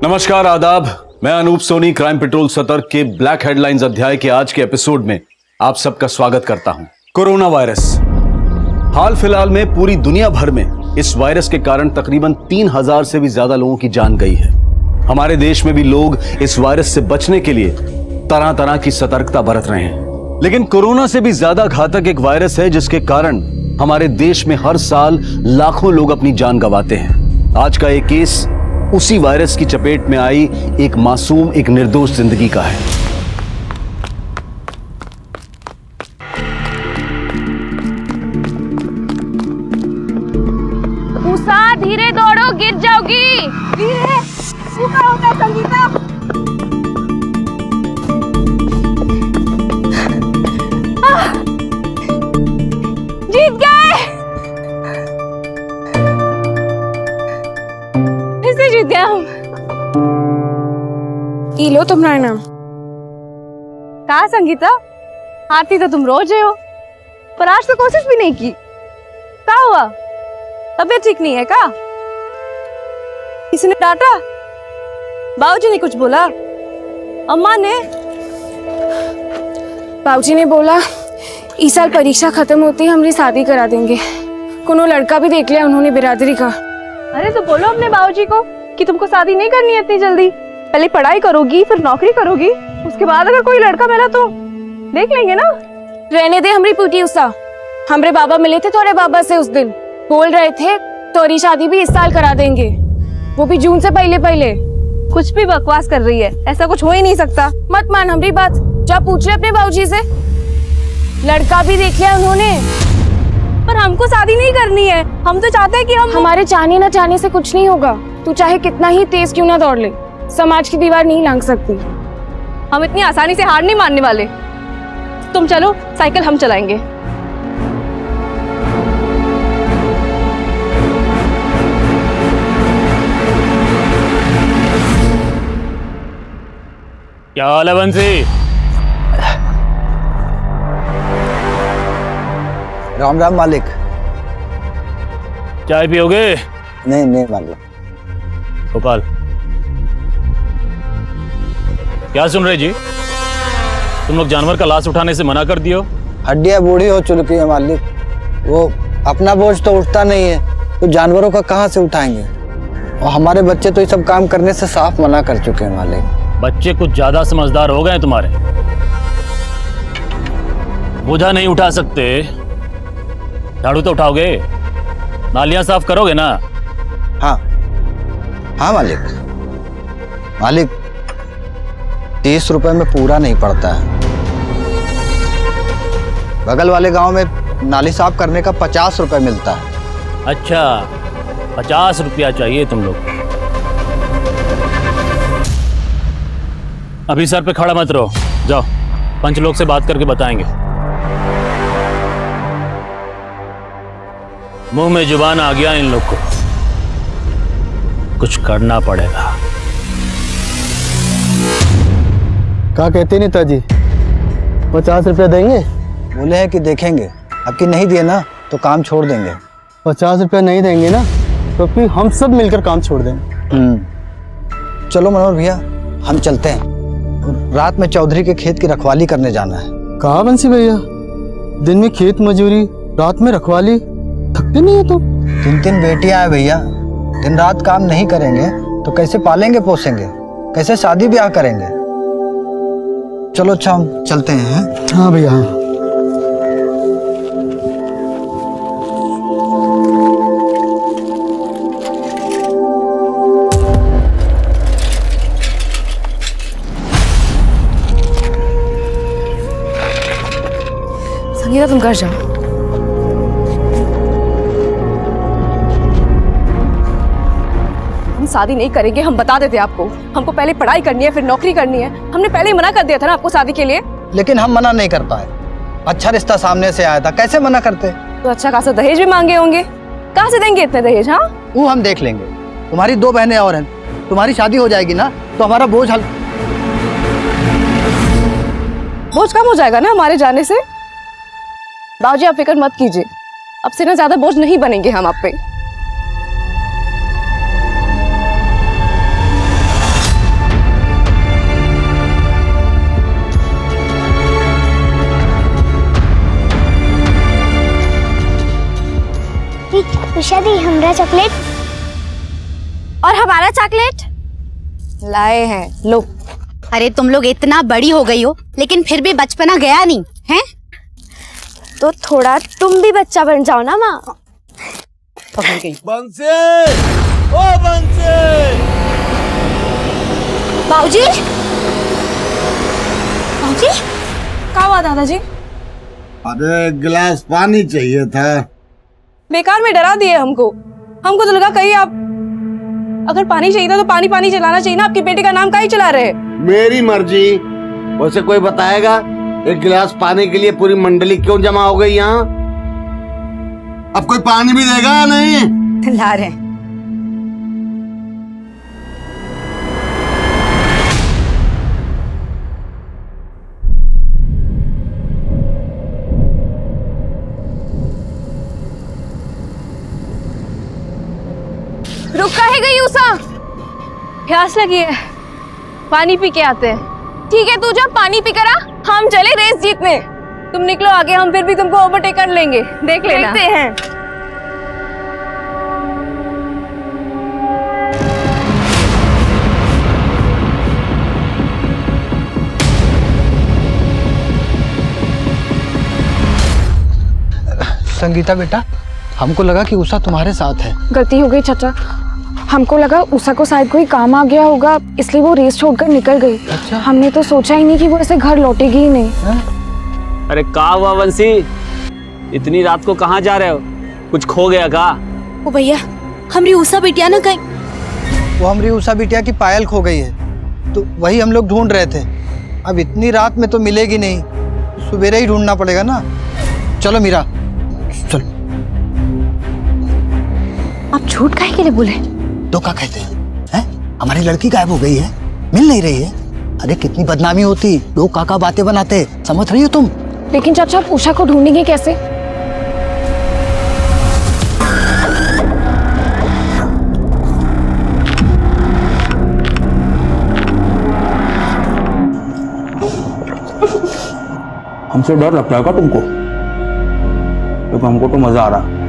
नमस्कार, आदाब। मैं अनूप सोनी क्राइम पेट्रोल सतर्क के ब्लैक हेडलाइंस अध्याय के आज के एपिसोड में आप सबका स्वागत करता हूं। Corona virus. हाल फिलहाल में पूरी दुनिया भर में इस वायरस के कारण तकरीबन 3000 से भी ज्यादा लोगों की जान गई है। हमारे देश में भी लोग इस वायरस से बचने के लिए तरह तरह की सतर्कता बरत रहे हैं, लेकिन कोरोना से भी ज्यादा घातक एक वायरस है जिसके कारण हमारे देश में हर साल लाखों लोग अपनी जान गंवाते हैं। आज का एक केस उसी वायरस की चपेट में आई एक मासूम, एक निर्दोष जिंदगी का है। उषा, धीरे दौड़ो, गिर जाओगी। धीरे। वो क्या होता है संगीता? जीत गए। ऐसे जीत गए हम। ई लो तुम्हारा नाम। कहा संगीता, हारती तो तुम रोज हो, पर आज तो कोशिश भी नहीं की। क्या हुआ? तबीयत ठीक नहीं है क्या? किसी ने डांटा? बाबूजी ने कुछ बोला? अम्मा ने? बाबूजी ने बोला इस साल परीक्षा खत्म होती ही हमारी शादी करा देंगे। कोनो लड़का भी देख लिया उन्होंने बिरादरी का। अरे तो बोलो अपने बाबूजी को कि तुमको शादी नहीं करनी है इतनी जल्दी। पहले पढ़ाई करोगी, फिर नौकरी करोगी, उसके बाद अगर कोई लड़का मिला तो देख लेंगे ना। रहने दे हमारी पूटी उषा। हमारे बाबा मिले थे थोड़े बाबा से उस दिन, बोल रहे थे तोरी शादी भी इस साल करा देंगे, वो भी जून से पहले पहले। कुछ भी बकवास कर रही है, ऐसा कुछ हो ही नहीं सकता। मत मान हमारी बात, जा पूछ ले अपने बाबूजी से। लड़का भी देख लिया उन्होंने। पर हमको शादी नहीं करनी है, हम तो चाहते हैं कि हमारे चाहने न चाहने से कुछ नहीं होगा। तू चाहे कितना ही तेज क्यों ना दौड़ ले, समाज की दीवार नहीं लांघ सकती। हम इतनी आसानी से हार नहीं मानने वाले। तुम चलो, साइकिल हम चलाएंगे। क्या हाल है बंसी? राम राम मालिक। चाय पियोगे? नहीं नहीं मालिक। गोपाल, क्या सुन रहे जी? तुम लोग जानवर का लाश उठाने से मना कर दियो। हड्डियां बूढ़ी हो चुकी है मालिक, वो अपना बोझ तो उठता नहीं है, तो जानवरों का कहाँ से उठाएंगे? और हमारे बच्चे तो ये सब काम करने से साफ मना कर चुके हैं मालिक। बच्चे कुछ ज्यादा समझदार हो गए तुम्हारे। बोझा नहीं उठा सकते, झाड़ू तो उठाओगे, नालियां साफ करोगे ना? हाँ हाँ मालिक। मालिक 30 रुपए में पूरा नहीं पड़ता है। बगल वाले गांव में नाली साफ करने का 50 रुपए मिलता है। अच्छा, 50 रुपया चाहिए तुम लोग। अभी सर पे खड़ा मत रहो, जाओ पंच लोग से बात करके बताएंगे। मुंह में जुबान आ गया इन लोग को, कुछ करना पड़ेगा। क्या कहते नेताजी, 50 रुपया देंगे? बोले हैं कि देखेंगे, अब कि नहीं दिए ना तो काम छोड़ देंगे। 50 रुपया नहीं देंगे ना तो फिर हम सब मिलकर काम छोड़ देंगे। चलो मनोहर भैया, हम चलते हैं। रात में चौधरी के खेत की रखवाली करने जाना है। कहा बंसी भैया, दिन में खेत मजूरी, रात में रखवाली, थकते नहीं है तुम? 3 बेटियां हैं भैया, दिन रात काम नहीं करेंगे तो कैसे पालेंगे पोसेंगे, कैसे शादी ब्याह करेंगे? चलो अच्छा, हम चलते हैं। हाँ भैया हाँ। संगीता तुम घर जाओ। हम शादी नहीं करेंगे, हम बता देते आपको। हमको पहले पढ़ाई करनी है, फिर नौकरी करनी है। हमने पहले ही मना कर दिया था ना आपको शादी के लिए। लेकिन हम मना नहीं कर पाए, अच्छा रिश्ता सामने से आया था, कैसे मना करते? तो अच्छा खासा दहेज भी मांगे होंगे, कहाँ से देंगे इतने दहेज? हाँ, वो हम देख लेंगे। तुम्हारी 2 बहनें और हैं, तुम्हारी शादी हो जाएगी ना तो हमारा बोझ बोझ कम हो जाएगा ना हमारे जाने से। बाबूजी आप फिक्र मत कीजिए, अब से ना ज्यादा बोझ नहीं बनेंगे हम आप पे। उषा दी हमरा चॉकलेट। और हमारा चॉकलेट लाए हैं, लो। अरे तुम लोग इतना बड़ी हो गई हो लेकिन फिर भी बचपना गया नहीं है। तो थोड़ा तुम भी बच्चा बन जाओ ना माँ। पकड़ गई। बंसी, ओ बंसी। बाबूजी, बाबूजी, क्या हुआ दादाजी? अरे गिलास पानी चाहिए था। बेकार में डरा दिए हमको तो लगा कहीं आप अगर पानी चाहिए था तो पानी पानी चलाना चाहिए ना। आपके बेटे का नाम काहे चला रहे? मेरी मर्जी। वैसे कोई बताएगा एक गिलास पानी के लिए पूरी मंडली क्यों जमा हो गई यहाँ? अब कोई पानी भी देगा या नहीं? ला रहे हैं। रुक काहे गई उषा? प्यास लगी है, पानी पी के आते हैं। ठीक है, तू जब पानी पी कर आ, हम चले रेस जीतने। तुम निकलो आगे, हम फिर भी तुमको ओवरटेक कर लेंगे। देख लेना। देखते हैं। संगीता बेटा, हमको लगा कि उषा तुम्हारे साथ है। गलती हो गई चाचा, हमको लगा उषा को शायद कोई काम आ गया होगा, इसलिए वो रेस छोड़कर निकल गई। अच्छा। हमने तो सोचा ही नहीं कि वो ऐसे घर लौटेगी ही नहीं। अरे का हुआ वंशी, इतनी रात को कहाँ जा रहे हो? कुछ खो गया का? ओ भैया, हमारी उषा बिटिया ना कहीं। वो हमारी उषा बिटिया की पायल खो गई है, तो वही हम लोग ढूंढ रहे थे। अब इतनी रात में तो मिलेगी नहीं, सवेरे ही ढूंढना पड़ेगा ना। चलो मीरा, चलो। आप झूठ काहे के लिए बोले? तो क्या कहते हैं? हमारी लड़की गायब हो गई है, मिल नहीं रही है। अरे कितनी बदनामी होती, लोग काका बातें बनाते, समझ रही हो तुम? लेकिन चाचा, आप उषा को ढूंढेंगे कैसे? हमसे डर लगता है क्या तुमको? तो हमको तो मजा आ रहा।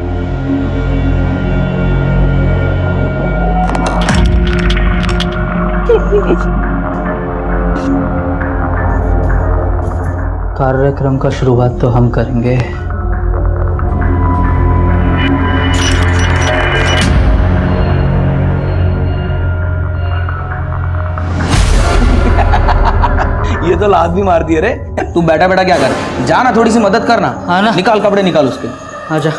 कार्यक्रम का शुरुआत तो हम करेंगे। ये तो लात भी मार दिए रे। तू बैठा बैठा क्या कर, जाना थोड़ी सी मदद करना। हाँ ना। निकाल कपड़े, निकाल उसके। आजा।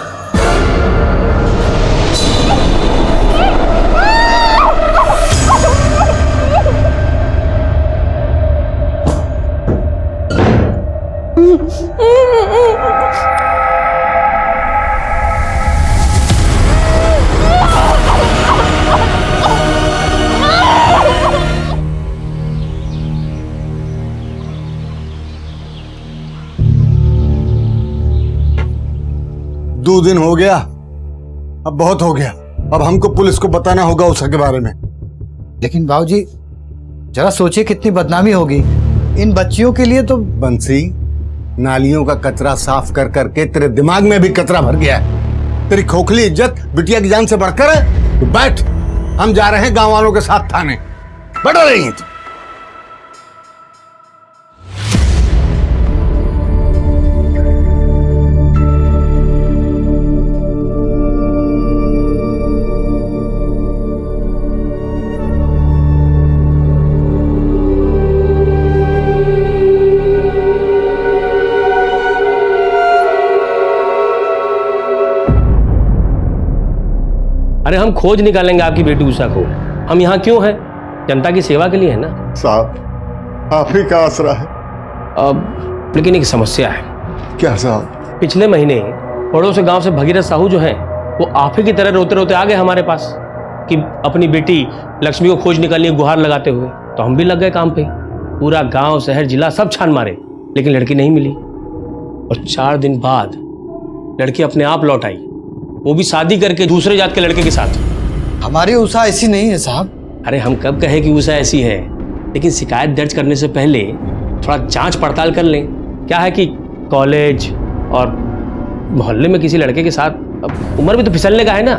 दो दिन हो गया, अब बहुत हो गया। अब हमको पुलिस को बताना होगा उषा के बारे में। लेकिन बाबूजी, जरा सोचिए कितनी बदनामी होगी इन बच्चियों के लिए। तो बंसी, नालियों का कचरा साफ कर करके तेरे दिमाग में भी कचरा भर गया है। तेरी खोखली इज्जत बिटिया की जान से बढ़कर है। तो बैठ, हम जा रहे हैं गांव वालों के साथ थाने। बैठा रही है तू। अरे हम खोज निकालेंगे आपकी बेटी उषा को। हम यहाँ क्यों हैं? जनता की सेवा के लिए है ना साहब। आप ही का आसरा है। अब लेकिन एक समस्या है। क्या साहब? पिछले महीने पड़ोस गांव से भगीरथ साहू जो हैं, वो आप ही की तरह रोते रोते आ गए हमारे पास कि अपनी बेटी लक्ष्मी को खोज निकालनी है, गुहार लगाते हुए। तो हम भी लग गए काम पे। पूरा गांव, शहर, जिला सब छान मारे, लेकिन लड़की नहीं मिली। और 4 दिन बाद लड़की अपने आप लौट आई, वो भी शादी करके दूसरे जात के लड़के के साथ। हमारी उषा ऐसी नहीं है साहब। अरे हम कब कहे कि उषा ऐसी है, लेकिन शिकायत दर्ज करने से पहले थोड़ा जांच पड़ताल कर लें। क्या है कि कॉलेज और मोहल्ले में किसी लड़के के साथ अब उम्र भी तो फिसलने का है ना।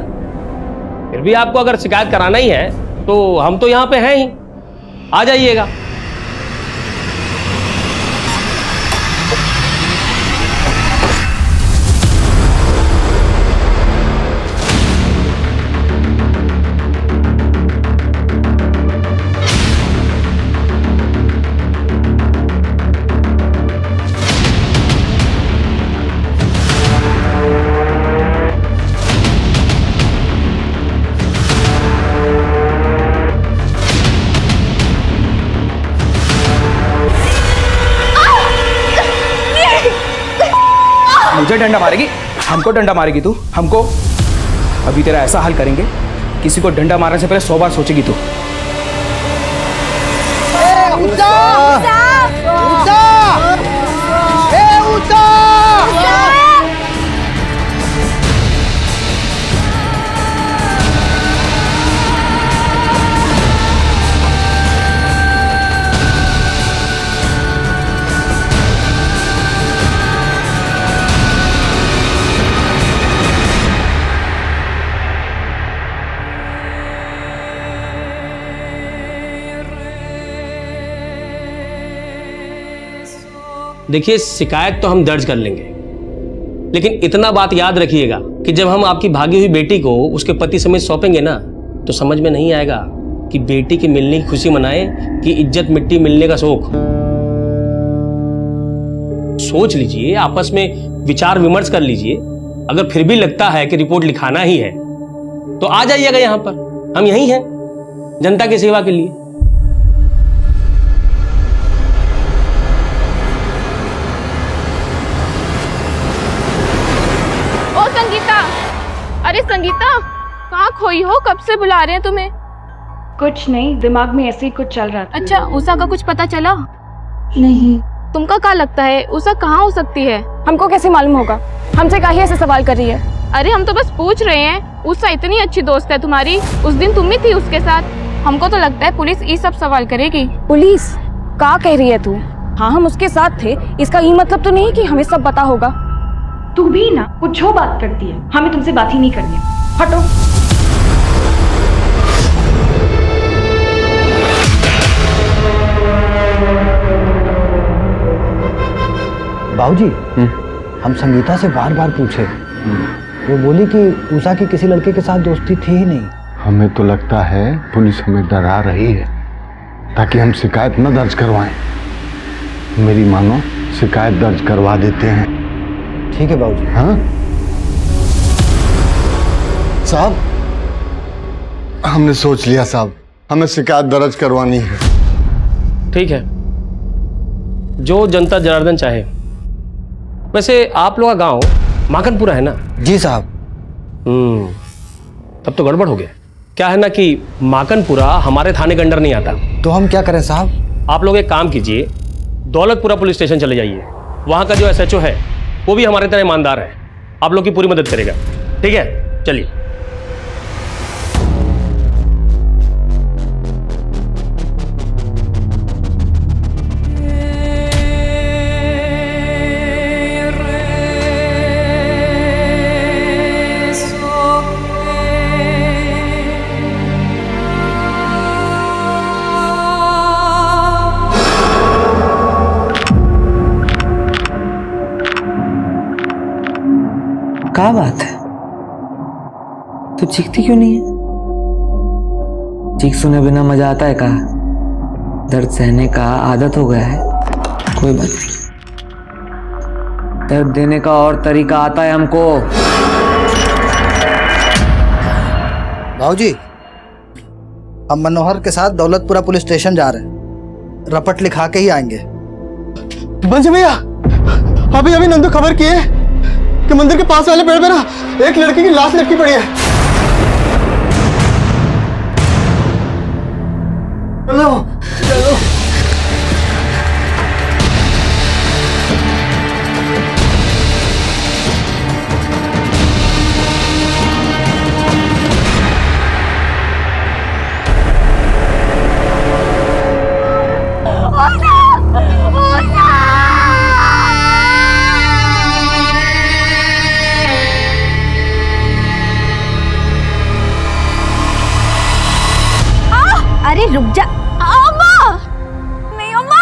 फिर भी आपको अगर शिकायत कराना ही है तो हम तो यहाँ पे हैं ही, आ जाइएगा। मुझे डंडा मारेगी? हमको डंडा मारेगी तू? हमको? अभी तेरा ऐसा हाल करेंगे, किसी को डंडा मारने से पहले 100 बार सोचेगी तू। देखिए, शिकायत तो हम दर्ज कर लेंगे, लेकिन इतना बात याद रखिएगा कि जब हम आपकी भागी हुई बेटी को उसके पति समेत सौंपेंगे ना, तो समझ में नहीं आएगा कि बेटी के मिलने की खुशी मनाए कि इज्जत मिट्टी मिलने का शोक। सोच लीजिए, आपस में विचार विमर्श कर लीजिए। अगर फिर भी लगता है कि रिपोर्ट लिखाना ही है तो आ जाइएगा यहां पर, हम यहीं हैं जनता की सेवा के लिए। अरे संगीता, कहाँ खोई हो? कब से बुला रहे हैं तुम्हें? कुछ नहीं, दिमाग में ऐसे ही कुछ चल रहा था। अच्छा, उषा का कुछ पता चला? नहीं। तुमका क्या लगता है उषा कहाँ हो सकती है? हमको कैसे मालूम होगा? हमसे काहे ऐसे सवाल कर रही है? अरे हम तो बस पूछ रहे हैं। उषा इतनी अच्छी दोस्त है तुम्हारी, उस दिन तुम भी थी उसके साथ। हमको तो लगता है पुलिस ये सब सवाल करेगी। पुलिस? क्या कह रही है तू? हाँ, हम उसके साथ थे, इसका ये मतलब तो नहीं कि हमें सब पता होगा। तू भी ना कुछ जो बात करती है, हमें तुमसे बात ही नहीं करनी है। हटो। बाबूजी, हम संगीता से बार बार पूछे, वो बोली कि उषा की किसी लड़के के साथ दोस्ती थी ही नहीं। हमें तो लगता है पुलिस हमें डरा रही है ताकि हम शिकायत न दर्ज करवाएं। मेरी मानो, शिकायत दर्ज करवा देते हैं। ठीक है बाबूजी। हाँ साहब, हमने सोच लिया साहब, हमें शिकायत दर्ज करवानी है। ठीक है, जो जनता जनार्दन चाहे। वैसे आप लोग का गांव माखनपुरा है ना? जी साहब। तब तो गड़बड़ हो गया। क्या है ना कि माखनपुरा हमारे थाने के अंडर नहीं आता। तो हम क्या करें साहब? आप लोग एक काम कीजिए, दौलतपुरा पुलिस स्टेशन चले जाइए। वहां का जो SHO है वो भी हमारे तरह ईमानदार है, आप लोग की पूरी मदद करेगा। ठीक है, चलिए। क्या बात है, तू चीखती क्यों नहीं है? चीख सुने बिना मजा आता है का? दर्द सहने का आदत हो गया है। कोई बात नहीं, दर्द देने का और तरीका आता है हमको। बाबूजी, हम मनोहर के साथ दौलतपुरा पुलिस स्टेशन जा रहे हैं, रपट लिखा के ही आएंगे। बंसी भैया, अभी अभी नंदू खबर किए कि मंदिर के पास वाले पेड़ पे ना एक लड़की की लाश लटकी पड़ी है। चलो चलो। अरे रुक जा। अम्मा नहीं अम्मा।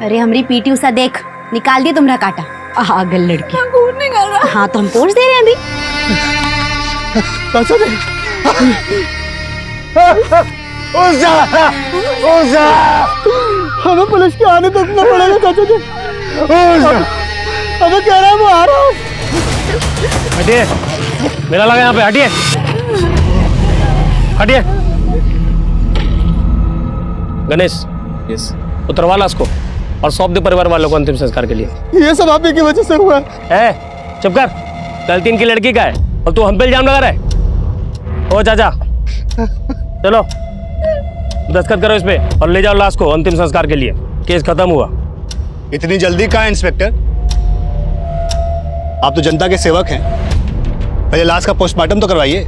अरे हमारी पीटी उषा देख, निकाल दिया तुम्हारा काटा। पागल लड़की। खून निकल रहा। हाँ तो हम पोंछ दे रहे हैं अभी। हमें पुलिस के आने तक ना पड़ेगा चाचा जी। हमें कह रहा है वो आ रहा है। हटिए, मेरा लगा यहाँ पे, हटिए हटिए। गणेश, यस, उतरवा ला उसको और सौंप दे परिवार वालों को अंतिम संस्कार के लिए। ये सब आप ही की वजह से हुआ है। चुप कर, गलती इनकी लड़की का है और तू हम पे इल्जाम लगा रहा है। ओ चाचा, चलो दस्तखत करो इस पे और ले जाओ लाश को अंतिम संस्कार के लिए। केस खत्म हुआ। इतनी जल्दी कहाँ इंस्पेक्टर? आप तो जनता के सेवक हैं, पहले लाश का पोस्टमार्टम तो करवाइए।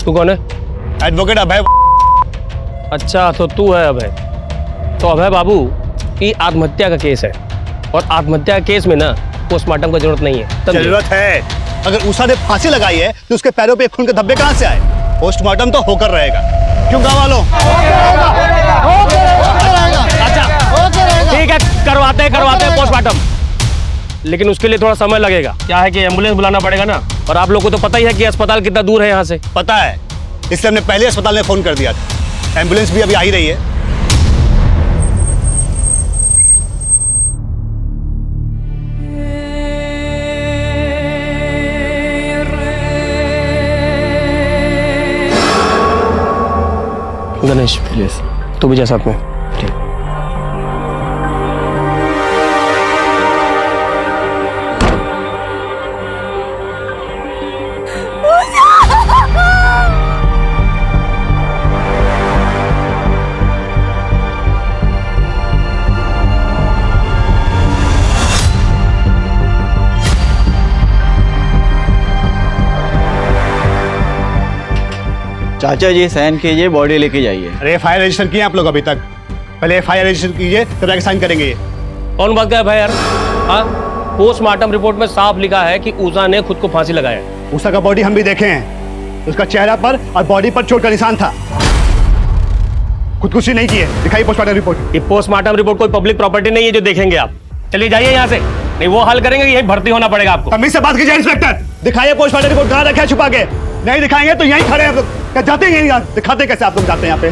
तू कौन है? एडवोकेट अभय। अच्छा तो तू है अभय। तो अभय बाबू, ये आत्महत्या का केस है और आत्महत्या के केस में ना पोस्टमार्टम का जरूरत नहीं है। जरूरत है। अगर उषा ने फांसी लगाई है तो उसके पैरों पे खून के धब्बे कहाँ से आए? पोस्टमार्टम तो होकर रहेगा। क्यों गाँव वालों? ठीक है, करवाते हैं पोस्टमार्टम, लेकिन उसके लिए थोड़ा समय लगेगा। क्या है कि एम्बुलेंस बुलाना पड़ेगा ना, और आप लोगों को तो पता ही है कि अस्पताल कितना दूर है यहाँ से। पता है, इसलिए हमने पहले अस्पताल में फोन कर दिया था। एम्बुलेंस भी अभी आ ही रही है। गणेश प्लीज, तू भी जा साथ में। ठीक। चाचा जी साइन कीजिए, बॉडी लेके जाइए। अरे एफआईआर रजिस्टर किए आप लोग अभी तक? पहले एफआईआर रजिस्टर कीजिए, तब जाके साइन करेंगे ये। कौन बात है भाई यार? हाँ, पोस्टमार्टम रिपोर्ट में साफ लिखा है कि उषा ने खुद को फांसी लगाया। उषा का बॉडी हम भी देखे हैं, उसका चेहरा पर और बॉडी पर चोट का निशान था। खुदकुशी नहीं की है। दिखाइए पोस्टमार्टम रिपोर्ट। ये पोस्टमार्टम रिपोर्ट कोई पब्लिक प्रॉपर्टी नहीं है जो देखेंगे आप। चलिए जाइए यहाँ से, नहीं वो हल करेंगे, यही भर्ती होना पड़ेगा आपको। तमीज से बात कीजिए इंस्पेक्टर। दिखाइए पोस्टमार्टम रिपोर्ट, कहाँ रखा है छुपा के? नहीं दिखाएंगे तो यहीं खड़े हैं। क्या जाते हैं यहीं? दिखाते कैसे आप लोग जाते हैं यहाँ पे?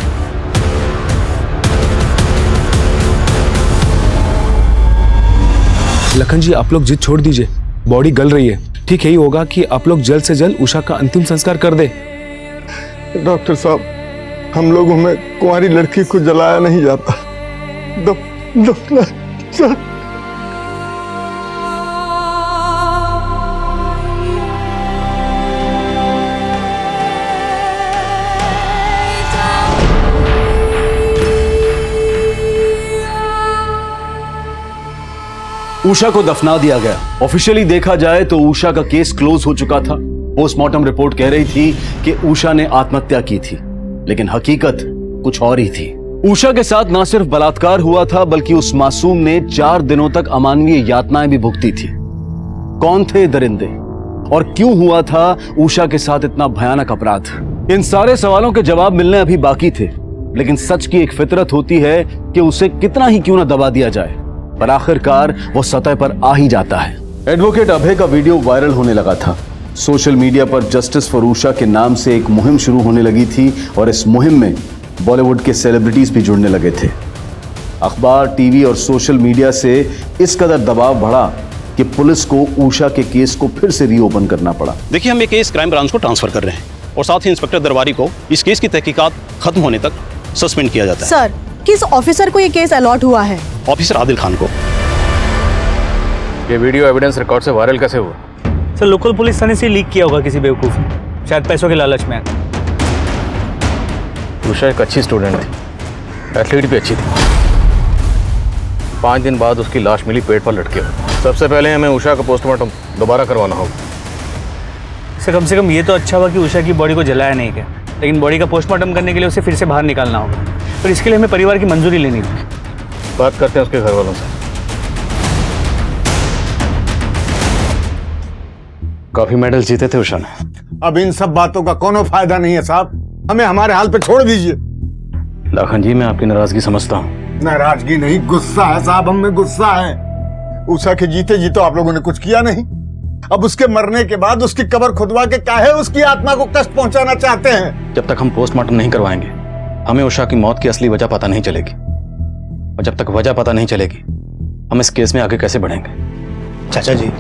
लखन जी, आप लोग जिद छोड़ दीजिए, बॉडी गल रही है। ठीक यही होगा कि आप लोग जल्द से जल्द उषा का अंतिम संस्कार कर दे। डॉक्टर साहब, हम लोगों में कुंवारी लड़की को जलाया नहीं जाता। उषा को दफना दिया गया। ऑफिशियली देखा जाए तो उषा का केस क्लोज हो चुका था। पोस्टमार्टम रिपोर्ट कह रही थी कि उषा ने आत्महत्या की थी, लेकिन हकीकत कुछ और ही थी। उषा के साथ न सिर्फ बलात्कार हुआ था, बल्कि उस मासूम ने 4 दिनों तक अमानवीय यातनाएं भी भुगती थी। कौन थे दरिंदे और क्यों हुआ था उषा के साथ इतना भयानक अपराध? इन सारे सवालों के जवाब मिलने अभी बाकी थे, लेकिन सच की एक फितरत होती है कि उसे कितना ही क्यों न दबा दिया जाए, पर आखिरकार वो सतह पर आ ही जाता है। एडवोकेट अभय का वीडियो वायरल होने लगा था। सोशल मीडिया पर जस्टिस फॉर उषा के नाम से एक मुहिम शुरू होने लगी थी और इस मुहिम में बॉलीवुड के सेलिब्रिटीज भी जुड़ने लगे थे। अखबार, टीवी और सोशल मीडिया से इस कदर दबाव बढ़ा कि पुलिस को उषा के केस को फिर से रीओपन करना पड़ा। देखिए, हम ये केस क्राइम ब्रांच को ट्रांसफर कर रहे हैं और साथ ही इंस्पेक्टर दरबारी को इस केस की तहकीकात खत्म होने तक सस्पेंड किया जाता है। सर, किस ऑफिसर को ये केस अलॉट हुआ है? ऑफिसर आदिल खान को। ये वीडियो एविडेंस रिकॉर्ड से वायरल कैसे हुआ? सर, लोकल पुलिस थाने से लीक किया होगा किसी बेवकूफ ने, शायद पैसों के लालच में। उषा एक अच्छी स्टूडेंट थी, एथलीट भी अच्छी थी। 5 दिन बाद उसकी लाश मिली पेट पर लटके हुए। सबसे पहले हमें उषा का पोस्टमार्टम दोबारा करवाना होगा। सर, कम से कम ये तो अच्छा हुआ कि उषा की बॉडी को जलाया नहीं गया, लेकिन बॉडी का पोस्टमार्टम करने के लिए उसे फिर से बाहर निकालना होगा, और इसके लिए हमें परिवार की मंजूरी लेनी होगी। बात करते हैं उसके घर वालों से। काफी मेडल जीते थे उषा ने। अब इन सब बातों का कोनो फायदा नहीं है साहब। हमें हमारे हाल पे छोड़ दीजिए। लाखन जी, मैं आपकी नाराजगी समझता हूँ। नाराजगी नहीं, गुस्सा है साहब, हम में गुस्सा है। उषा के जीते जी तो आप लोगों ने कुछ किया नहीं, अब उसके मरने के बाद उसकी कब्र खुदवा के काहे उसकी आत्मा को कष्ट पहुंचाना चाहते हैं? जब तक हम पोस्टमार्टम नहीं करवाएंगे हमें उषा की मौत की असली वजह पता नहीं चलेगी, और जब तक वजह पता नहीं चलेगी हम इस केस में आगे कैसे बढ़ेंगे? चाचा जी,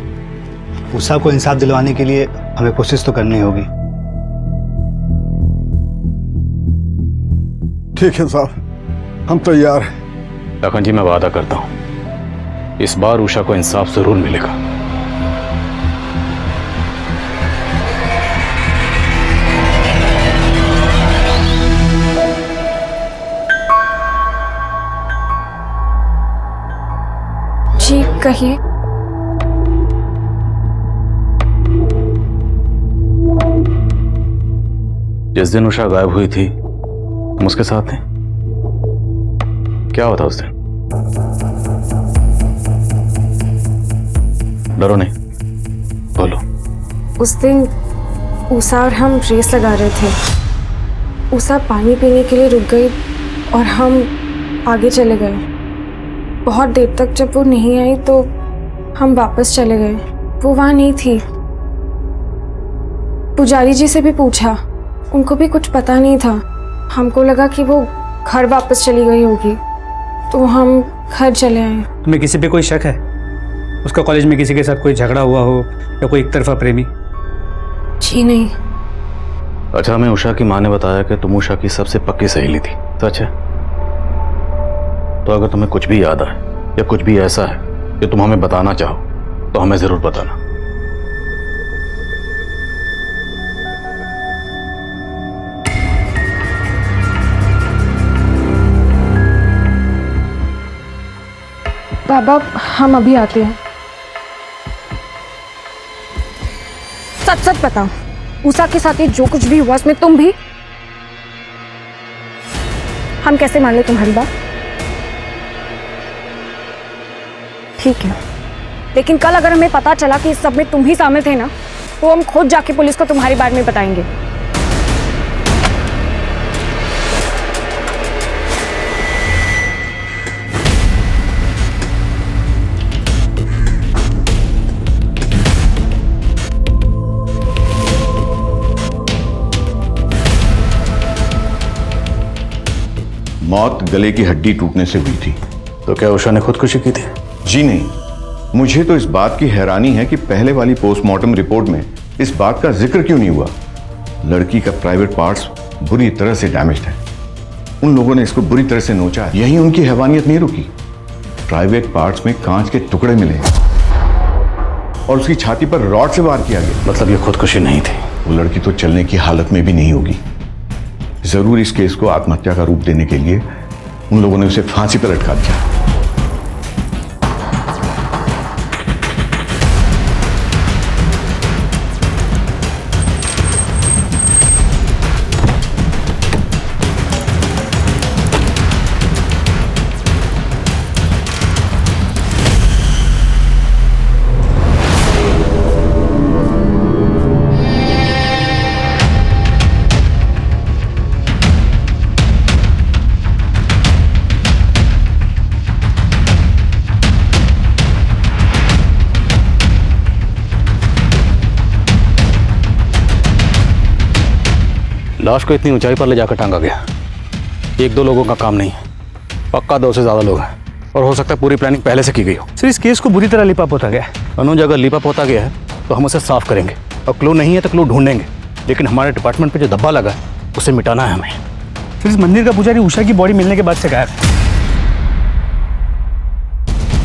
उषा को इंसाफ दिलवाने के लिए हमें कोशिश तो करनी होगी। ठीक है साहब, हम तैयार हैं। लखन जी, मैं वादा करता हूं इस बार उषा को इंसाफ जरूर मिलेगा। जी कहिए। जिस दिन उषा गायब हुई थी तुम उसके साथ थे, क्या होता उस दिन? डरो नहीं, बोलो। उस दिन उषा और हम रेस लगा रहे थे। उषा पानी पीने के लिए रुक गई और हम आगे चले गए। बहुत देर तक जब वो नहीं आई तो हम वापस चले गए। वो वहाँ नहीं थी। पुजारी जी से भी पूछा, उनको भी कुछ पता नहीं था। हमको लगा कि वो घर वापस चली गई होगी तो हम घर चले आए। तुम्हें किसी पे कोई शक है? उसका कॉलेज में किसी के साथ कोई झगड़ा हुआ हो या कोई एक तरफा प्रेमी? जी नहीं। अच्छा, हमें उषा की माँ ने बताया कि तुम उषा की सबसे पक्की सहेली थी, सच है? तो अगर तुम्हें कुछ भी याद आए या कुछ भी ऐसा है कि तुम हमें बताना चाहो तो हमें जरूर बताना। बाबा, हम अभी आते हैं। सच सच बताओ, उषा के साथ ये जो कुछ भी हुआ उसमें तुम भी? हम कैसे मान ले तुम्हारी बात? ठीक है, लेकिन कल अगर हमें पता चला कि इस सब में तुम ही शामिल थे ना, तो हम खुद जाके पुलिस को तुम्हारे बारे में बताएंगे। मौत गले की हड्डी टूटने से हुई थी। तो क्या उषा ने खुदकुशी की थी? जी नहीं, मुझे तो इस बात की हैरानी है कि पहले वाली पोस्टमार्टम रिपोर्ट में इस बात का जिक्र क्यों नहीं हुआ। लड़की का प्राइवेट पार्ट्स बुरी तरह से डैमेज्ड है। उन लोगों ने इसको बुरी तरह से नोचा है। यहीं उनकी हैवानियत नहीं रुकी। प्राइवेट पार्ट्स में कांच के टुकड़े मिले और उसकी छाती पर रॉड से वार किया गया। मतलब ये खुदकुशी नहीं थी? वो लड़की तो चलने की हालत में भी नहीं होगी। जरूर इस केस को आत्महत्या का रूप देने के लिए उन लोगों ने उसे फांसी पर लटका दिया। लाश को इतनी ऊंचाई पर ले जाकर टांगा गया। एक दो लोगों का काम नहीं है, पक्का 2 से ज्यादा लोग हैं और हो सकता है पूरी प्लानिंग पहले से की गई हो। सर, इस केस को बुरी तरह लिपाप होता गया है। अनुज, अगर लिपाप होता गया है तो हम उसे साफ करेंगे और क्लू नहीं है तो क्लू ढूंढेंगे, लेकिन हमारे डिपार्टमेंट पे जो धब्बा लगा है उसे मिटाना है हमें। फिर इस मंदिर का पुजारी उषा की बॉडी मिलने के बाद से गायब है।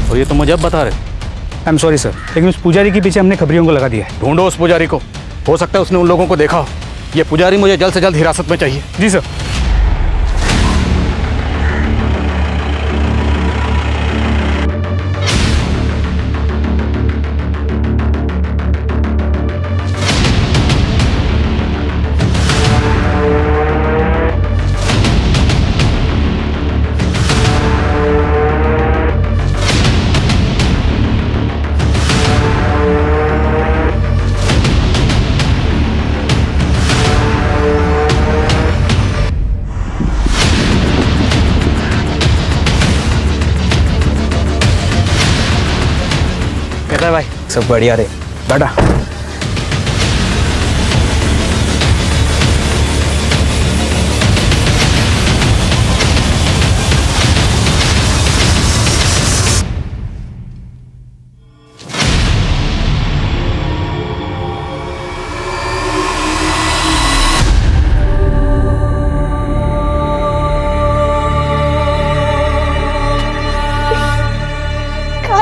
और ये तो मुझे अब बता रहे? आई एम सॉरी सर, लेकिन उस पुजारी के पीछे हमने खबरियों को लगा दिया है। ढूंढो उस पुजारी को, हो सकता है उसने उन लोगों को देखा हो। ये पुजारी मुझे जल्द से जल्द हिरासत में चाहिए। जी सर। सब बढ़िया रे बेटा।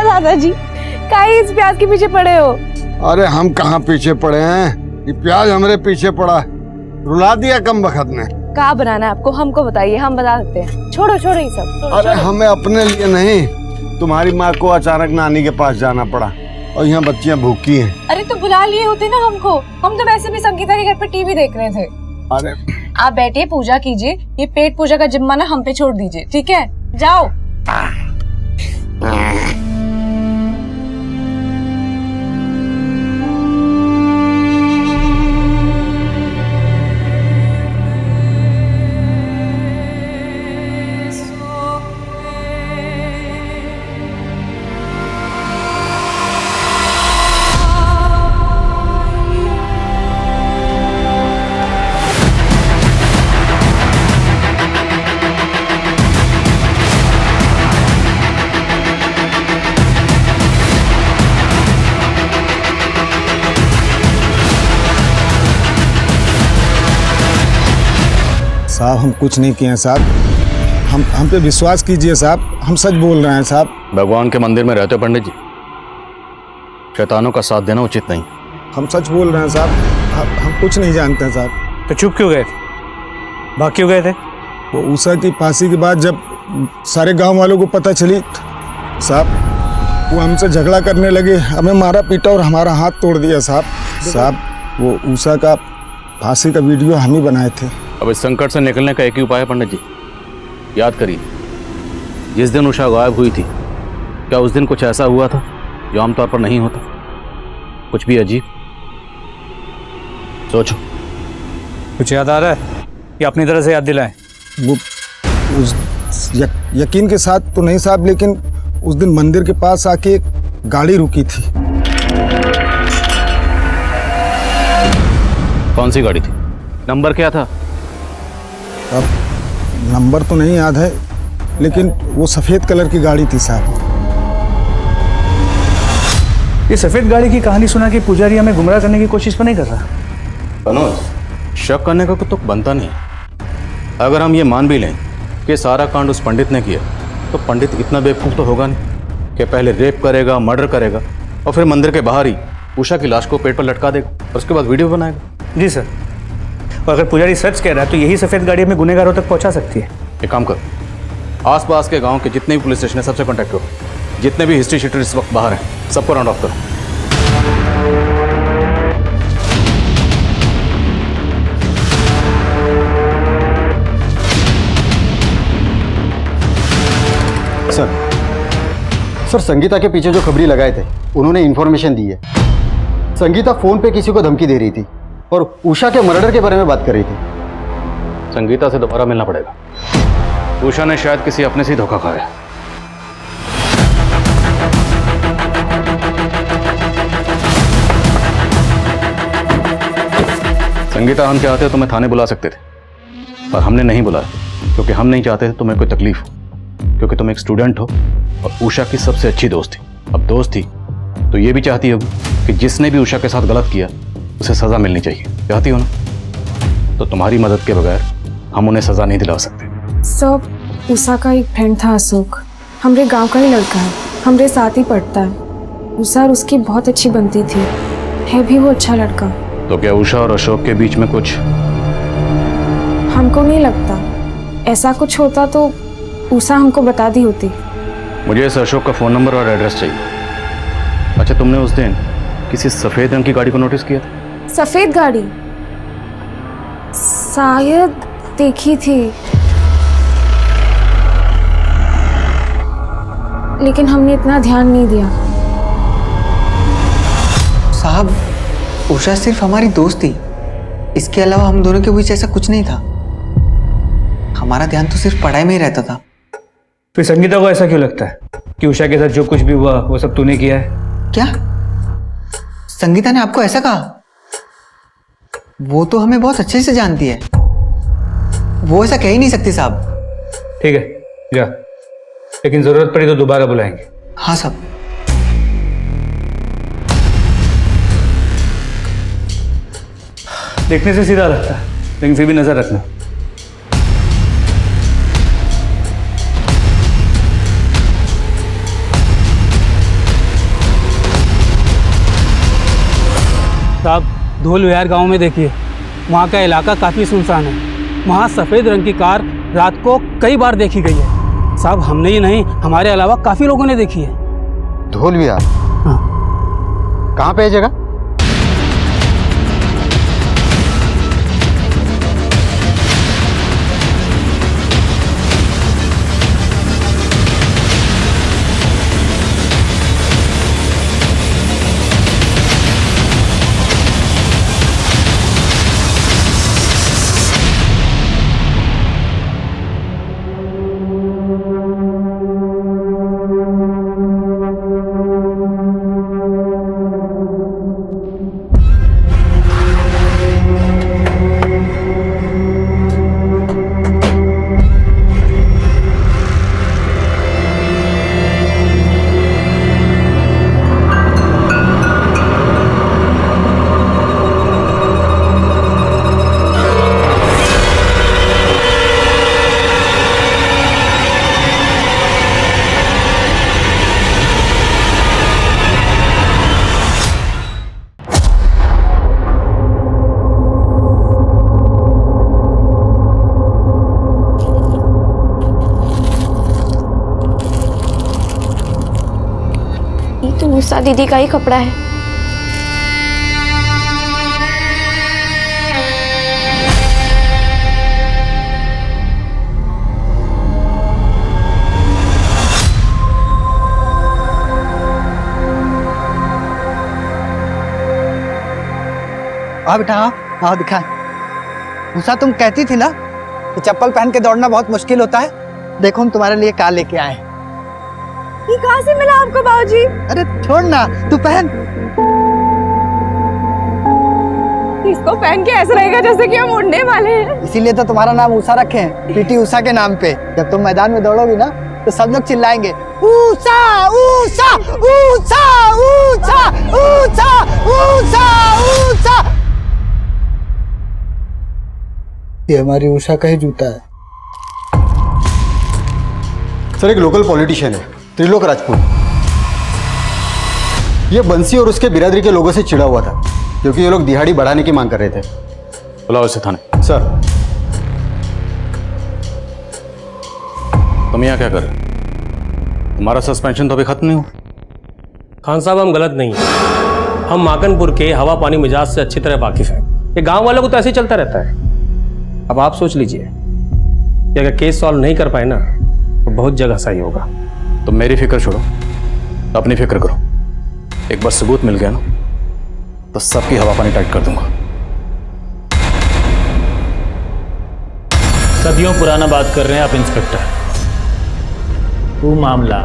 दादाजी काहे इस प्याज के पीछे पड़े हो? अरे हम कहाँ पीछे पड़े हैं, ये प्याज हमारे पीछे पड़ा है। रुला दिया कम बखत ने। क्या बनाना है आपको, हमको बताइए, हम बता सकते हैं। छोड़ो छोड़ो ये सब। अरे हमें अपने लिए नहीं, तुम्हारी माँ को अचानक नानी के पास जाना पड़ा और यहाँ बच्चियाँ भूखी हैं। अरे तो बुला लिए होते ना हमको, हम तो वैसे भी संगीता के घर पे टीवी देख रहे थे। अरे आप बैठिए, पूजा कीजिए, ये पेट पूजा का जिम्मा ना हम पे छोड़ दीजिए, ठीक है? जाओ। साहब हम कुछ नहीं किए हैं साहब, हम पे विश्वास कीजिए साहब, हम सच बोल रहे हैं साहब। भगवान के मंदिर में रहते हो पंडित जी, शैतानों का साथ देना उचित नहीं। हम सच बोल रहे हैं साहब, हम कुछ नहीं जानते हैं साहब। तो चुप क्यों गए थे, भाग क्यों गए थे? वो उषा की फांसी के बाद जब सारे गांव वालों को पता चली साहब, वो हमसे झगड़ा करने लगे, हमें मारा पीटा और हमारा हाथ तोड़ दिया साहब। वो उषा का फांसी का वीडियो हम ही बनाए थे। अब इस संकट से निकलने का एक ही उपाय है पंडित जी, याद करिए जिस दिन उषा गायब हुई थी, क्या उस दिन कुछ ऐसा हुआ था जो आमतौर पर नहीं होता? कुछ भी अजीब? सोचो। कुछ याद आ रहा है या अपनी तरह से याद दिलाएं? वो उस यकीन के साथ तो नहीं साहब, लेकिन उस दिन मंदिर के पास आके एक गाड़ी रुकी थी। कौन सी गाड़ी थी, नंबर क्या था? अब नंबर तो नहीं याद है, लेकिन वो सफेद कलर की गाड़ी थी साहब। ये सफेद गाड़ी की कहानी सुना कि पुजारी हमें गुमराह करने की कोशिश तो नहीं कर रहा? मनोज, शक करने का तो बनता नहीं। अगर हम ये मान भी लें कि सारा कांड उस पंडित ने किया, तो पंडित इतना बेवकूफ़ तो होगा नहीं कि पहले रेप करेगा, मर्डर करेगा और फिर मंदिर के बाहर ही उषा की लाश को पेट पर लटका देगा और उसके बाद वीडियो बनाएगा। जी सर, और अगर पुजारी सच कह रहा है तो यही सफेद गाड़ी हमें गुनहगारों तक पहुंचा सकती है। एक काम करो, आसपास के गांव के जितने भी पुलिस स्टेशन है सबसे कांटेक्ट करो, जितने भी हिस्ट्री शीटर इस वक्त बाहर हैं सबको राउंड ऑफ करो। सर संगीता के पीछे जो खबरी लगाए थे उन्होंने इन्फॉर्मेशन दी है। संगीता फोन पे किसी को धमकी दे रही थी और उषा के मर्डर के बारे में बात कर रही थी। संगीता से दोबारा मिलना पड़ेगा, उषा ने शायद किसी अपने से ही धोखा खाया। संगीता, हम चाहते तुम्हें थाने बुला सकते थे, पर हमने नहीं बुलाया क्योंकि हम नहीं चाहते थे तुम्हें कोई तकलीफ हो, क्योंकि तुम एक स्टूडेंट हो और उषा की सबसे अच्छी दोस्त थी। अब दोस्त थी तो ये भी चाहती होगी कि जिसने भी उषा के साथ गलत किया उसे सजा मिलनी चाहिए, चाहती हो ना? तो तुम्हारी मदद के बगैर हम उन्हें सजा नहीं दिला सकते। सब उषा का एक फ्रेंड था अशोक, हमरे गांव का ही लड़का है, हमरे साथ ही पढ़ता है। उषा और उसकी बहुत अच्छी बनती थी, है भी वो अच्छा लड़का। तो क्या उषा और अशोक के बीच में कुछ? हमको नहीं लगता, ऐसा कुछ होता तो उषा हमको बता दी होती। मुझे इस अशोक का फ़ोन नंबर और एड्रेस चाहिए। अच्छा, तुमने उस दिन किसी सफ़ेद रंग की गाड़ी को नोटिस किया था? सफेद गाड़ी शायद देखी थी, लेकिन हमने इतना ध्यान नहीं दिया। साहब, उषा सिर्फ हमारी दोस्त थी, इसके अलावा हम दोनों के बीच ऐसा कुछ नहीं था। हमारा ध्यान तो सिर्फ पढ़ाई में ही रहता था। फिर संगीता को ऐसा क्यों लगता है कि उषा के साथ जो कुछ भी हुआ वो सब तूने किया है? क्या? संगीता ने आपको ऐसा कहा? वो तो हमें बहुत अच्छे से जानती है, वो ऐसा कह ही नहीं सकती साहब। ठीक है जा, लेकिन जरूरत पड़ी तो दोबारा बुलाएंगे। हाँ साहब। देखने से सीधा लगता है, लेकिन फिर भी नजर रखना। साहब धोल विहार गांव में देखिए, वहाँ का इलाका काफ़ी सुनसान है। वहाँ सफ़ेद रंग की कार रात को कई बार देखी गई है। साहब हमने ही नहीं, हमारे अलावा काफ़ी लोगों ने देखी है। धोल विहार? हाँ। कहाँ पे है जगह? उषा दीदी का ही कपड़ा है। आओ बेटा आओ दिखाएं। उषा तुम कहती थी ना कि चप्पल पहन के दौड़ना बहुत मुश्किल होता है, देखो हम तुम्हारे लिए कार लेके आए हैं। ये कहाँ से मिला आपको बाबूजी? अरे छोड़ ना, तू पहन। इसको पहन के ऐसा रहेगा जैसे कि हम उड़ने वाले हैं। इसीलिए तो तुम्हारा नाम उषा रखे हैं, पीटी उषा के नाम पे। जब तुम मैदान में दौड़ोगी ना तो सब लोग चिल्लाएंगे उषा उषा उषा उषा उषा उषा उषा। ये हमारी उषा का ही जूता है। सर एक लोकल पॉलिटिशियन है, त्रिलोक राजपूत। ये बंसी और उसके बिरादरी के लोगों से चिढ़ा हुआ था क्योंकि ये लोग दिहाड़ी बढ़ाने की मांग कर रहे थे। बुलाओ इसे थाने। सर तुम यहाँ क्या कर रहे? तुम्हारा सस्पेंशन तो अभी खत्म नहीं हुआ। खान साहब हम गलत नहीं है, हम माकनपुर के हवा पानी मिजाज से अच्छी तरह वाकिफ हैं। ये गांव वालों को तो ऐसे ही चलता रहता है। अब आप सोच लीजिए कि अगर केस सॉल्व नहीं कर पाए ना तो बहुत जगह सही होगा। तुम मेरी फिक्र छोड़ो, अपनी फिक्र करो। एक बार सबूत मिल गया ना तो सबकी हवा पानी टाइट कर दूंगा। सदियों पुराना बात कर रहे हैं आप इंस्पेक्टर। वो मामला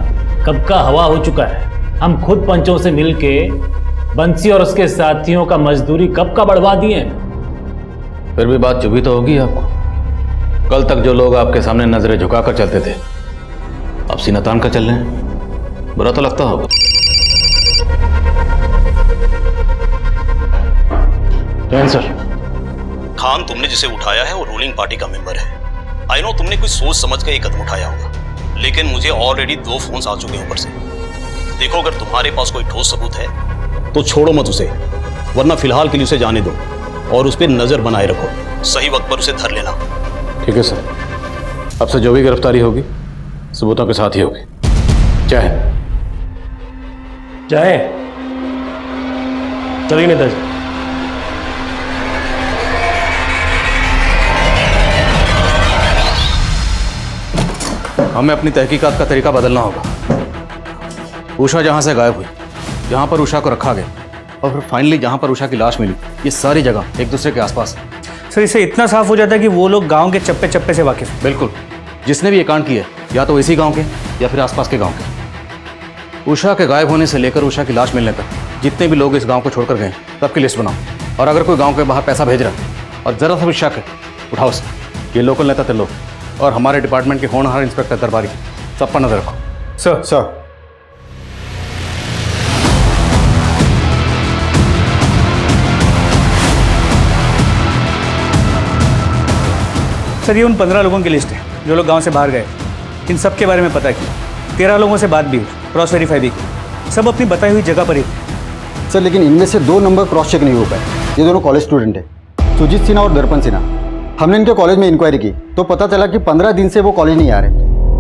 कब का हवा हो चुका है। हम खुद पंचों से मिलके बंसी और उसके साथियों का मजदूरी कब का बढ़वा दिए हैं। फिर भी बात चुभी तो होगी आपको। कल तक जो लोग आपके सामने नजरें झुकाकर चलते थे अब सीना तान कर चल रहे हैं, बुरा तो लगता होगा। जैन सर, खान तुमने जिसे उठाया है वो रूलिंग पार्टी का मेंबर है। आई नो तुमने कोई सोच समझ के एक कदम उठाया होगा, लेकिन मुझे ऑलरेडी 2 फोन्स आ चुके हैं ऊपर से। देखो अगर तुम्हारे पास कोई ठोस सबूत है तो छोड़ो मत उसे, वरना फिलहाल के लिए उसे जाने दो और उस पर नजर बनाए रखो। सही वक्त पर उसे धर लेना। ठीक है सर, अब से जो भी गिरफ्तारी होगी सबूतों के साथ ही होगी। जय हिंद। जाए चलिए नेताजी। हमें अपनी तहकीकात का तरीका बदलना होगा। उषा जहां से गायब हुई, जहां पर उषा को रखा गया और फिर फाइनली जहां पर उषा की लाश मिली, ये सारी जगह एक दूसरे के आसपास है। सर इससे इतना साफ हो जाता है कि वो लोग गांव के चप्पे चप्पे से वाकिफ हैं। बिल्कुल, जिसने भी ये कांड किया या तो इसी गांव के या फिर आसपास के गांव के। उषा के गायब होने से लेकर उषा की लाश मिलने तक जितने भी लोग इस गांव को छोड़कर गए सबकी लिस्ट बनाओ, और अगर कोई गांव के बाहर पैसा भेज रहा है और जरा सा भी शक है उठाओ उसे। ये लोकल नेता थे लोग और हमारे डिपार्टमेंट के होनहार इंस्पेक्टर दरबारी, सब पर नजर रखो। सर सर ये उन 15 लोगों की लिस्ट है जो लोग गांव से बाहर गए। इन सब के बारे में पता किया, 13 लोगों से बात भी हुई, क्रॉस वेरीफाई भी की, सब अपनी बताई हुई जगह पर ही थे। सर लेकिन इनमें से 2 नंबर क्रॉस चेक नहीं हो पाए। ये दोनों कॉलेज स्टूडेंट हैं, सुजीत सिन्हा और दर्पण सिन्हा। हमने इनके कॉलेज में इंक्वायरी की तो पता चला कि 15 दिन से वो कॉलेज नहीं आ रहे।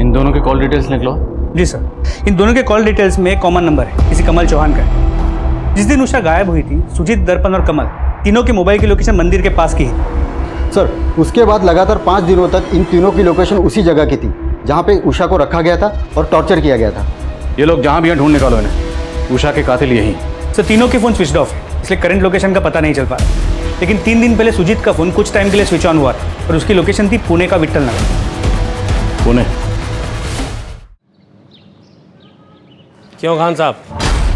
इन दोनों के कॉल डिटेल्स निकलो। जी सर, इन दोनों के कॉल डिटेल्स में एक कॉमन नंबर है, किसी कमल चौहान का है। जिस दिन उषा गायब हुई थी, सुजीत, दर्पण और कमल तीनों की मोबाइल की लोकेशन मंदिर के पास की है। सर उसके बाद लगातार 5 दिनों तक इन तीनों की लोकेशन उसी जगह की थी जहाँ पे उषा को रखा गया था और टॉर्चर किया गया था। ये लोग जहाँ भी हैं ढूंढ निकालो इन्हें। उषा के कातिल यही। सर तीनों के फ़ोन स्विच ऑफ है, इसलिए करंट लोकेशन का पता नहीं चल पा रहा। लेकिन 3 दिन पहले सुजीत का फ़ोन कुछ टाइम के लिए स्विच ऑन हुआ था और उसकी लोकेशन थी पुणे का विट्ठल नगर। पुणे? क्यों खान साहब,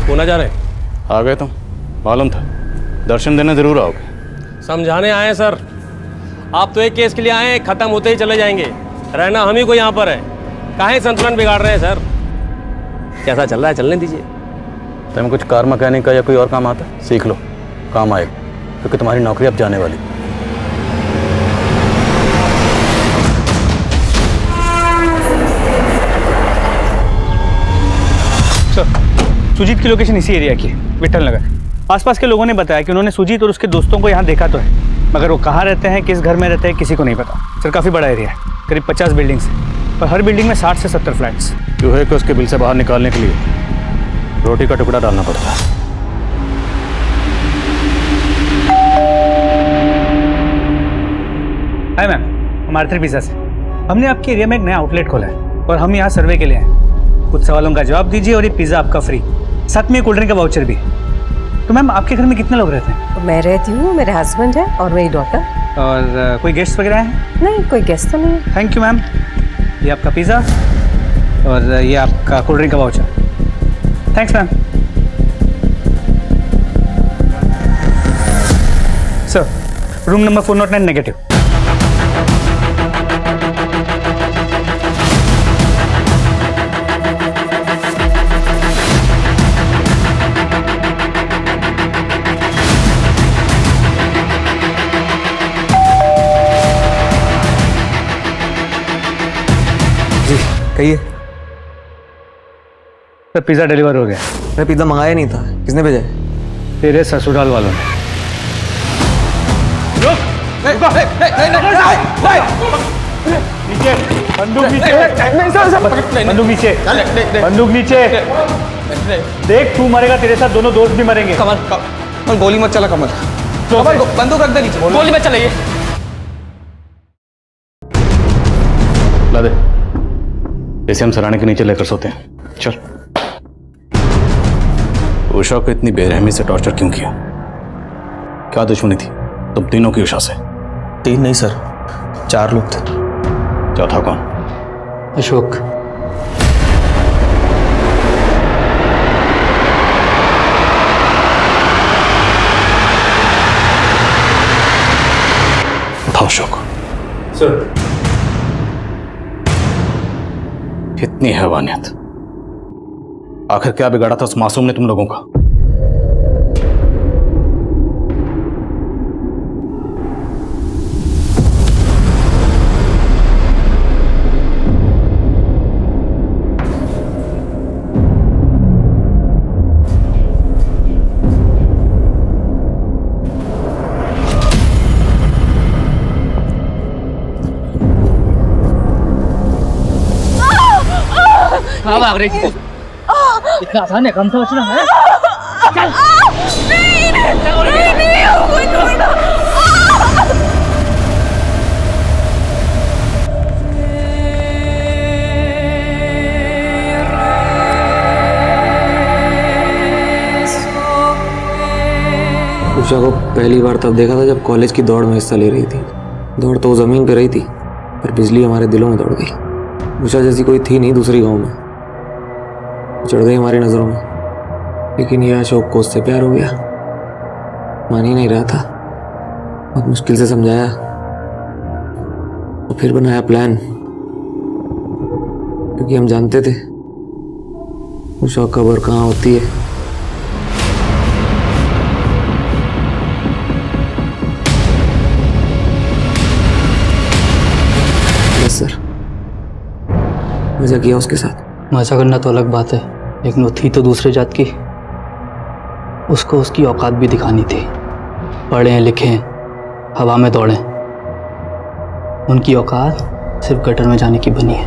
पुणे जा रहे हैं? आ गए तुम, मालूम था। दर्शन देने जरूर आओगे। समझाने आए हैं सर। आप तो एक केस के लिए आए हैं, खत्म होते ही चले जाएंगे। रहना हम ही को यहाँ पर है, काहे संतुलन बिगाड़ रहे हैं सर? कैसा चल रहा है, चलने दीजिए। तुम्हें कुछ कार मैकेनिक का या कोई और काम आता है, सीख लो, काम आएगा, क्योंकि तुम्हारी नौकरी अब जाने वाली। सर सुजीत की लोकेशन इसी एरिया की है, विट्ठल नगर। आसपास के लोगों ने बताया कि उन्होंने सुजीत और उसके दोस्तों को यहाँ देखा तो है, मगर वो कहाँ रहते हैं, किस घर में रहते हैं, किसी को नहीं पता। सर काफ़ी बड़ा एरिया है, करीब 50 बिल्डिंग्स हैं और हर बिल्डिंग में 60 से 70 फ्लैट्स। चूहे को उसके बिल से बाहर निकालने के लिए रोटी का टुकड़ा डालना पड़ता है। हाय मैम, हम आर्थर पिज़्ज़ा से। हमने आपके एरिया में एक नया आउटलेट खोला है और हम यहाँ सर्वे के लिए आए। कुछ सवालों का जवाब दीजिए और ये पिज़्ज़ा आपका फ्री, साथ में कोल्ड ड्रिंक का वाउचर भी। तो मैम आपके घर में कितने लोग रहते हैं? मैं रहती हूँ, मेरे हस्बैंड है और मेरी डॉटर। और कोई गेस्ट वगैरह हैं? नहीं, कोई गेस्ट तो नहीं। Thank you ma'am. ये आपका पिज़्ज़ा और ये आपका कोल्ड ड्रिंक का voucher. Thanks ma'am. Sir room number 409 negative. कहिए। सर पिज़्ज़ा डिलीवर हो गया। मैं पिज़्ज़ा मंगाया नहीं था, किसने भेजा है? तेरे ससुराल वालों ने। बंदूक नीचे, बंदूक नीचे, बंदूक नीचे। देख तू मरेगा, तेरे साथ दोनों दोस्त भी मरेंगे। कमल गोली मत चला। कमल बंदूक रख दे नीचे, गोली मत चलाइए। ला दे, इसे हम सराहने के नीचे लेकर सोते हैं। चल। उषा को इतनी बेरहमी से टॉर्चर क्यों किया? क्या दुश्मनी थी तुम तीनों की उषा से? 3 नहीं सर, 4 लोग थे। चौथा कौन? अशोक। उठाओ अशोक। सर इतनी हैवानियत, आखिर क्या बिगाड़ा था उस मासूम ने तुम लोगों का? कहाँ भाग रही थी? इतना आसान है काम समझना है? चल। उषा को पहली बार तब देखा था जब कॉलेज की दौड़ में हिस्सा ले रही थी। दौड़ तो जमीन पे रही थी, पर बिजली हमारे दिलों में दौड़ गई। उषा जैसी कोई थी नहीं दूसरी गांव में, चढ़ गई हमारी नज़रों में। लेकिन यह अशोक को उससे प्यार हो गया। मान ही नहीं रहा था। बहुत मुश्किल से समझाया और फिर बनाया प्लान, क्योंकि हम जानते थे उषा कबर कहाँ होती है। यस सर, मजा किया उसके साथ। मजा करना तो अलग बात है, लेकिन वो थी तो दूसरे जात की। उसको उसकी औकात भी दिखानी थी। पढ़े हैं लिखे हैं, हवा में दौड़े, उनकी औकात सिर्फ गटर में जाने की बनी है,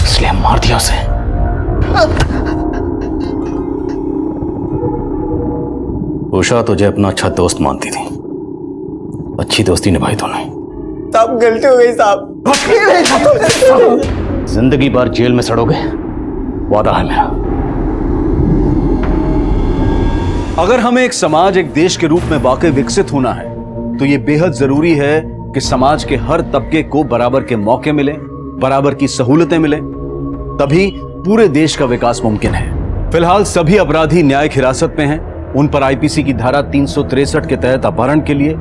इसलिए हम मार दिया उसे। उषा तुझे अपना अच्छा दोस्त मानती थी, अच्छी दोस्ती निभाई तूने। साहब गलती हो गई साहब। जिंदगी भर जेल में सड़ोगे, वादा है मेरा। अगर हमें एक समाज, एक देश के रूप में वाकई विकसित होना है तो यह बेहद जरूरी है कि समाज के हर तबके को बराबर के मौके मिले, बराबर की सहूलतें मिले, तभी पूरे देश का विकास मुमकिन है। फिलहाल सभी अपराधी न्यायिक हिरासत में हैं। उन पर आईपीसी की धारा 363 के तहत अपहरण के लिए,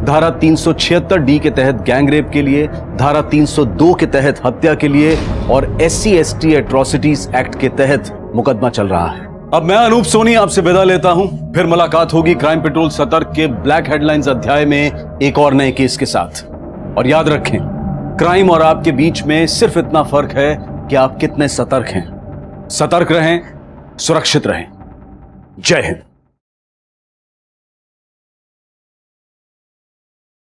धारा 376 के तहत गैंगरेप के लिए, धारा 302 के तहत हत्या के लिए और SC/ST एट्रोसिटीज एक्ट के तहत मुकदमा चल रहा है। अब मैं अनूप सोनी आपसे विदा लेता हूं। फिर मुलाकात होगी क्राइम पेट्रोल सतर्क के ब्लैक हेडलाइंस अध्याय में एक और नए केस के साथ। और याद रखें, क्राइम और आपके बीच में सिर्फ इतना फर्क है कि आप कितने सतर्क हैं। सतर्क रहें, सुरक्षित रहें। जय हिंद।